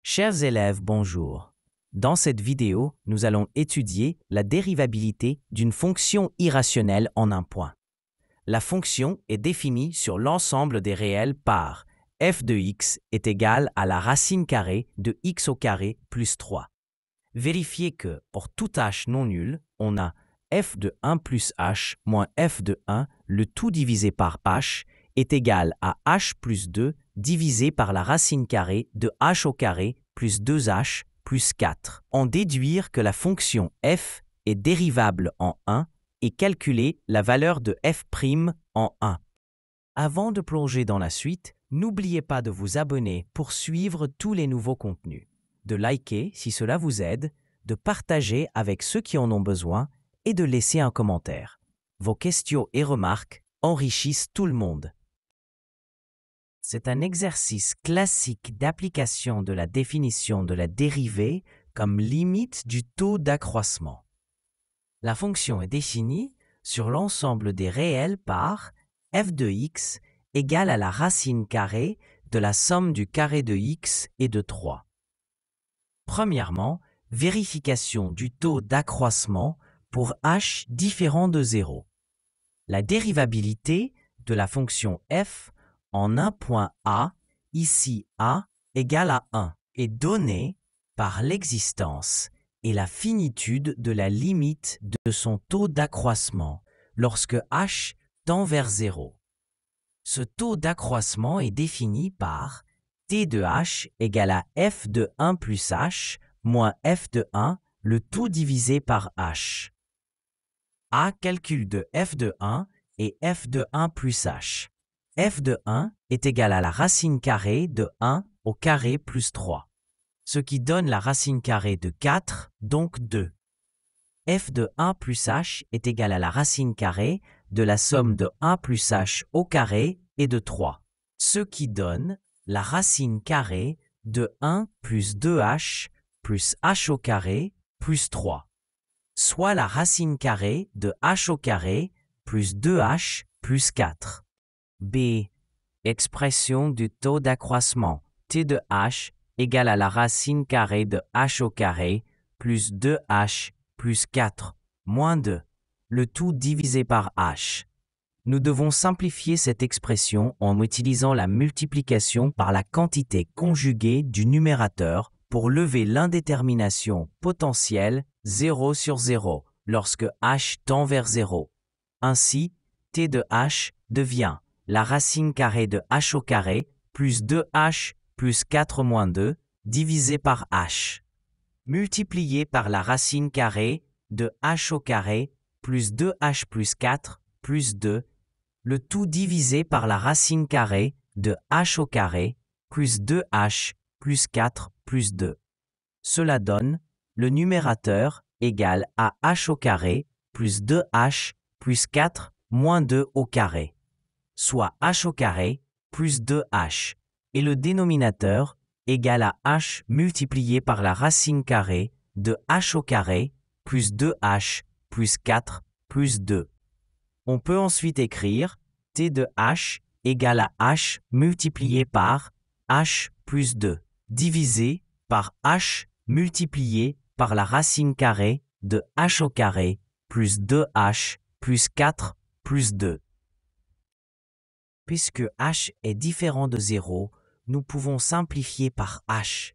Chers élèves, bonjour. Dans cette vidéo, nous allons étudier la dérivabilité d'une fonction irrationnelle en un point. La fonction est définie sur l'ensemble des réels par f de x est égal à la racine carrée de x au carré plus 3. Vérifiez que, pour tout h non nul, on a f de 1 plus h moins f de 1, le tout divisé par h, est égal à h plus 2 divisé par la racine carrée de h au carré plus 2h plus 4. En déduire que la fonction f est dérivable en 1 et calculer la valeur de f' en 1. Avant de plonger dans la suite, n'oubliez pas de vous abonner pour suivre tous les nouveaux contenus, de liker si cela vous aide, de partager avec ceux qui en ont besoin et de laisser un commentaire. Vos questions et remarques enrichissent tout le monde. C'est un exercice classique d'application de la définition de la dérivée comme limite du taux d'accroissement. La fonction est définie sur l'ensemble des réels par f de x égale à la racine carrée de la somme du carré de x et de 3. Premièrement, vérification du taux d'accroissement pour h différent de 0. La dérivabilité de la fonction f en un point A, ici A égale à 1, est donnée par l'existence et la finitude de la limite de son taux d'accroissement lorsque h tend vers 0. Ce taux d'accroissement est défini par t de h égale à f de 1 plus h moins f de 1, le tout divisé par h. A calcul de f de 1 et f de 1 plus h. f de 1 est égal à la racine carrée de 1 au carré plus 3, ce qui donne la racine carrée de 4, donc 2. f de 1 plus h est égal à la racine carrée de la somme de 1 plus h au carré et de 3, ce qui donne la racine carrée de 1 plus 2h plus h au carré plus 3, soit la racine carrée de h au carré plus 2h plus 4. B. Expression du taux d'accroissement t de h égale à la racine carrée de h au carré plus 2h plus 4 moins 2, le tout divisé par h. Nous devons simplifier cette expression en utilisant la multiplication par la quantité conjuguée du numérateur pour lever l'indétermination potentielle 0 sur 0 lorsque h tend vers 0. Ainsi, t de h devient la racine carrée de h au carré plus 2h plus 4 moins 2 divisé par h, multiplié par la racine carrée de h au carré plus 2h plus 4 plus 2, le tout divisé par la racine carrée de h au carré plus 2h plus 4 plus 2. Cela donne le numérateur égal à h au carré plus 2h plus 4 moins 2 au carré, soit h au carré plus 2h, et le dénominateur égal à h multiplié par la racine carrée de h au carré plus 2h plus 4 plus 2. On peut ensuite écrire t de h égale à h multiplié par h plus 2, divisé par h multiplié par la racine carrée de h au carré plus 2h plus 4 plus 2. Puisque h est différent de 0, nous pouvons simplifier par h.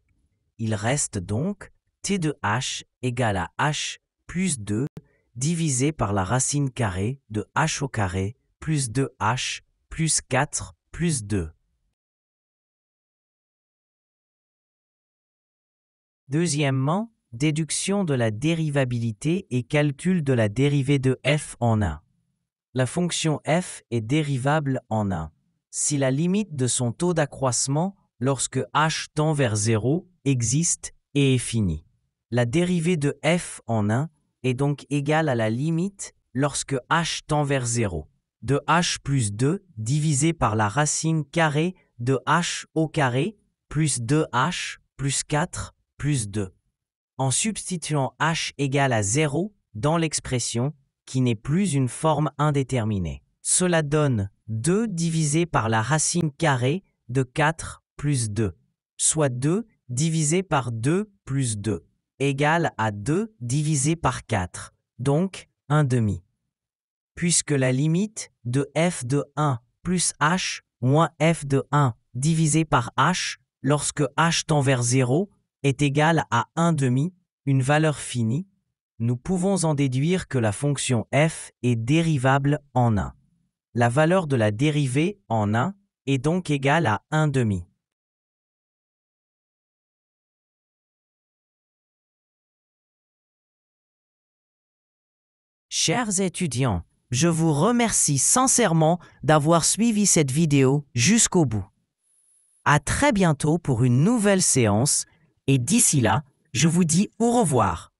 Il reste donc t de h égale à h plus 2 divisé par la racine carrée de h au carré plus 2h plus 4 plus 2. Deuxièmement, déduction de la dérivabilité et calcul de la dérivée de f en 1. La fonction f est dérivable en 1 si la limite de son taux d'accroissement lorsque h tend vers 0 existe et est finie. La dérivée de f en 1 est donc égale à la limite lorsque h tend vers 0, de h plus 2 divisé par la racine carrée de h au carré plus 2h plus 4 plus 2. En substituant h égale à 0 dans l'expression qui n'est plus une forme indéterminée, cela donne 2 divisé par la racine carrée de 4 plus 2, soit 2 divisé par 2 plus 2 égale à 2 divisé par 4, donc 1/2. Puisque la limite de f de 1 plus h moins f de 1 divisé par h lorsque h tend vers 0 est égale à 1/2, une valeur finie, nous pouvons en déduire que la fonction f est dérivable en 1. La valeur de la dérivée en 1 est donc égale à 1/2. Chers étudiants, je vous remercie sincèrement d'avoir suivi cette vidéo jusqu'au bout. À très bientôt pour une nouvelle séance et d'ici là, je vous dis au revoir.